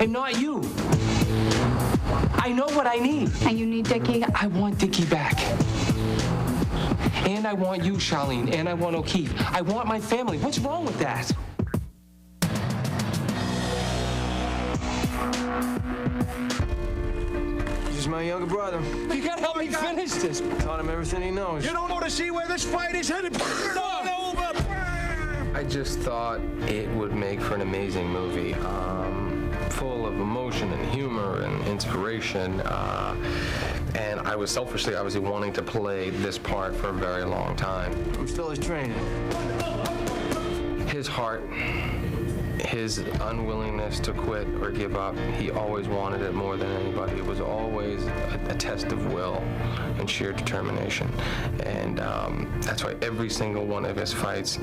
and not you. I know what I need. And you need Dickie? I want Dickie back. And I want you, Charlene, and I want O'Keefe. I want my family. What's wrong with that? He's my younger brother. You gotta help me finish this. Taught him everything he knows. You don't want to see where this fight is headed? Start over! I just thought it would make for an amazing movie, full of emotion and humor and inspiration. And I was wanting to play this part for a very long time. I'm still his trainer. His heart, his unwillingness to quit or give up, he always wanted it more than anybody. It was always a test of will and sheer determination. And that's why every single one of his fights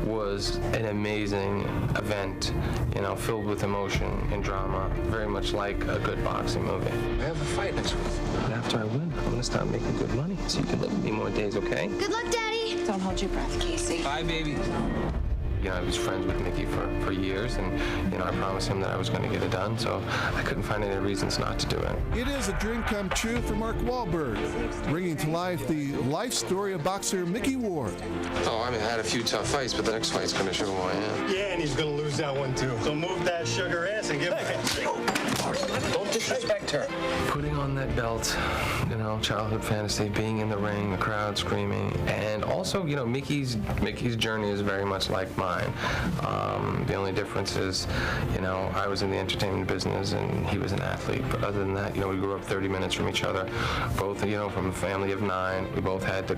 was an amazing event, you know, filled with emotion and drama, very much like a good boxing movie. I have a fight next week. But after I win, I'm gonna start making good money so you can live with me more days, okay? Good luck, Daddy. Don't hold your breath, Casey. Bye, baby. You know, I was friends with Mickey for years, and, you know, I promised him that I was going to get it done, so I couldn't find any reasons not to do it. It is a dream come true for Mark Wahlberg, bringing to life the life story of boxer Mickey Ward. Oh, I mean, I had a few tough fights, but the next fight's going to show who I am. Yeah, and he's gonna lose that one too. So move that sugar ass and give it. Don't disrespect her. Putting on that belt, you know, childhood fantasy, being in the ring, the crowd screaming, and also, you know, Mickey's journey is very much like mine. The only difference is, you know, I was in the entertainment business and he was an athlete. But other than that, you know, we grew up 30 minutes from each other. Both, you know, from a family of 9. We both had to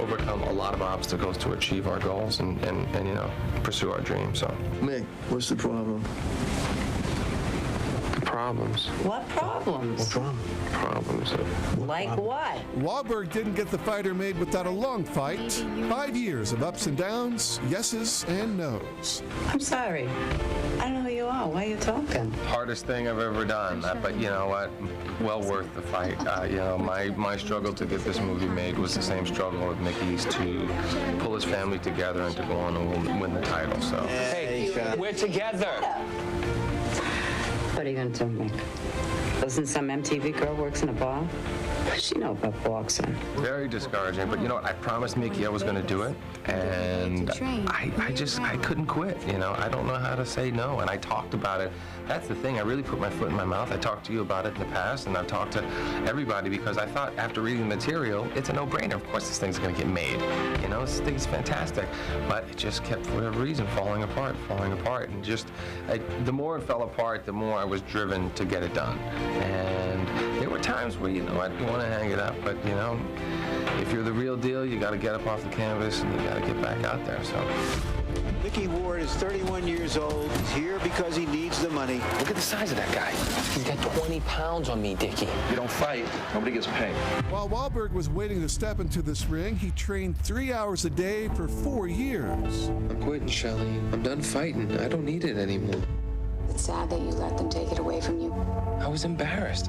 overcome a lot of obstacles to achieve our goals and you know, pursue our dreams. So. Mick, what's the problem? Problems. What problems? Problems. Like what? Wahlberg didn't get the fighter made without a long fight. 5 years of ups and downs, yeses and nos. I'm sorry. I don't know who you are. Why are you talking? Hardest thing I've ever done, but you know what? Well worth the fight. You know, my struggle to get this movie made was the same struggle of Mickey's to pull his family together and to go on and win the title. So. Hey, we're together. What are you going to do, Mick? Listen, some MTV girl works in a bar? What does she know about boxing? Very discouraging, but you know what? I promised Mickey I was going to do it, and I couldn't quit. You know, I don't know how to say no, and I talked about it. That's the thing. I really put my foot in my mouth. I talked to you about it in the past, and I've talked to everybody because I thought after reading the material, it's a no-brainer. Of course, this thing's going to get made. You know, this thing's fantastic, but it just kept, for whatever reason, falling apart, and just the more it fell apart, the more I was driven to get it done. And there were times where, you know, I didn't want to hang it up, but, you know, if you're the real deal, you got to get up off the canvas and you got to get back out there, so. Mickey Ward is 31 years old. He's here because he needs the money. Look at the size of that guy. He's got 20 pounds on me, Dickie. You don't fight, nobody gets paid. While Wahlberg was waiting to step into this ring, he trained 3 hours a day for 4 years. I'm quitting, Shelley. I'm done fighting. I don't need it anymore. It's sad that you let them take it away from you. I was embarrassed.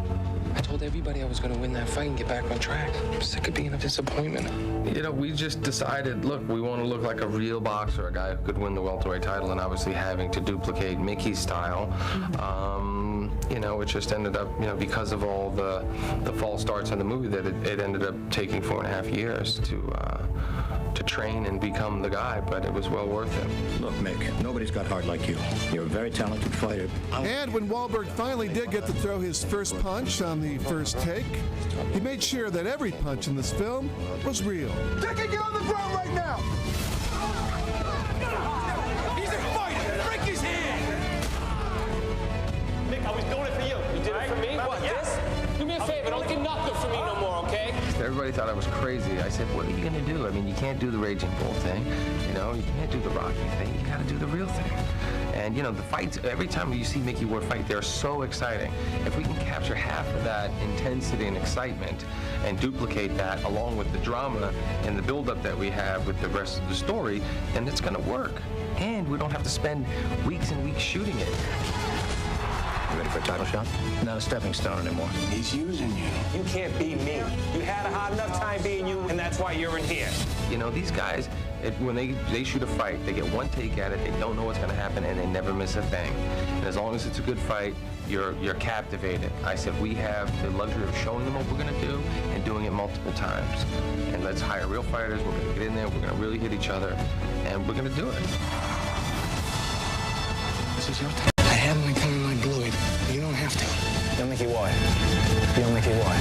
I told everybody I was going to win that fight and get back on track. I'm sick of being a disappointment. You know, we just decided, look, we want to look like a real boxer, a guy who could win the welterweight title, and obviously having to duplicate Mickey's style. You know, it just ended up, you know, because of all the false starts in the movie, that it ended up taking 4.5 years to train and become the guy, but it was well worth it. Look, Mick, nobody's got heart like you. You're a very talented fighter. And when Wahlberg finally did get to throw his first punch on the first take, he made sure that every punch in this film was real. Dickie, get on the ground right now! He's a fighter! Break his hand! Nick, I was doing it for you. You did it for me? What, this? Do me a favor, don't get nothing for me no more, okay? Everybody thought I was crazy. I said, what are you going to do? I mean, you can't do the Raging Bull thing. You know, you can't do the Rocky thing. You got to do the real thing. And, you know, the fights, every time you see Mickey Ward fight, they're so exciting. If we can capture half of that intensity and excitement and duplicate that along with the drama and the buildup that we have with the rest of the story, then it's going to work. And we don't have to spend weeks and weeks shooting it. You ready for a title shot? Not a stepping stone anymore. He's using you. You can't be me. You had a hard enough time being you, and that's why you're in here. You know, these guys, when they shoot a fight, they get one take at it, they don't know what's going to happen, and they never miss a thing. And as long as it's a good fight, you're captivated. I said, we have the luxury of showing them what we're going to do and doing it multiple times. And let's hire real fighters. We're going to get in there. We're going to really hit each other. And we're going to do it. This is your time. I have my time in my blood. You don't have to. You'll make it why? You'll make it why?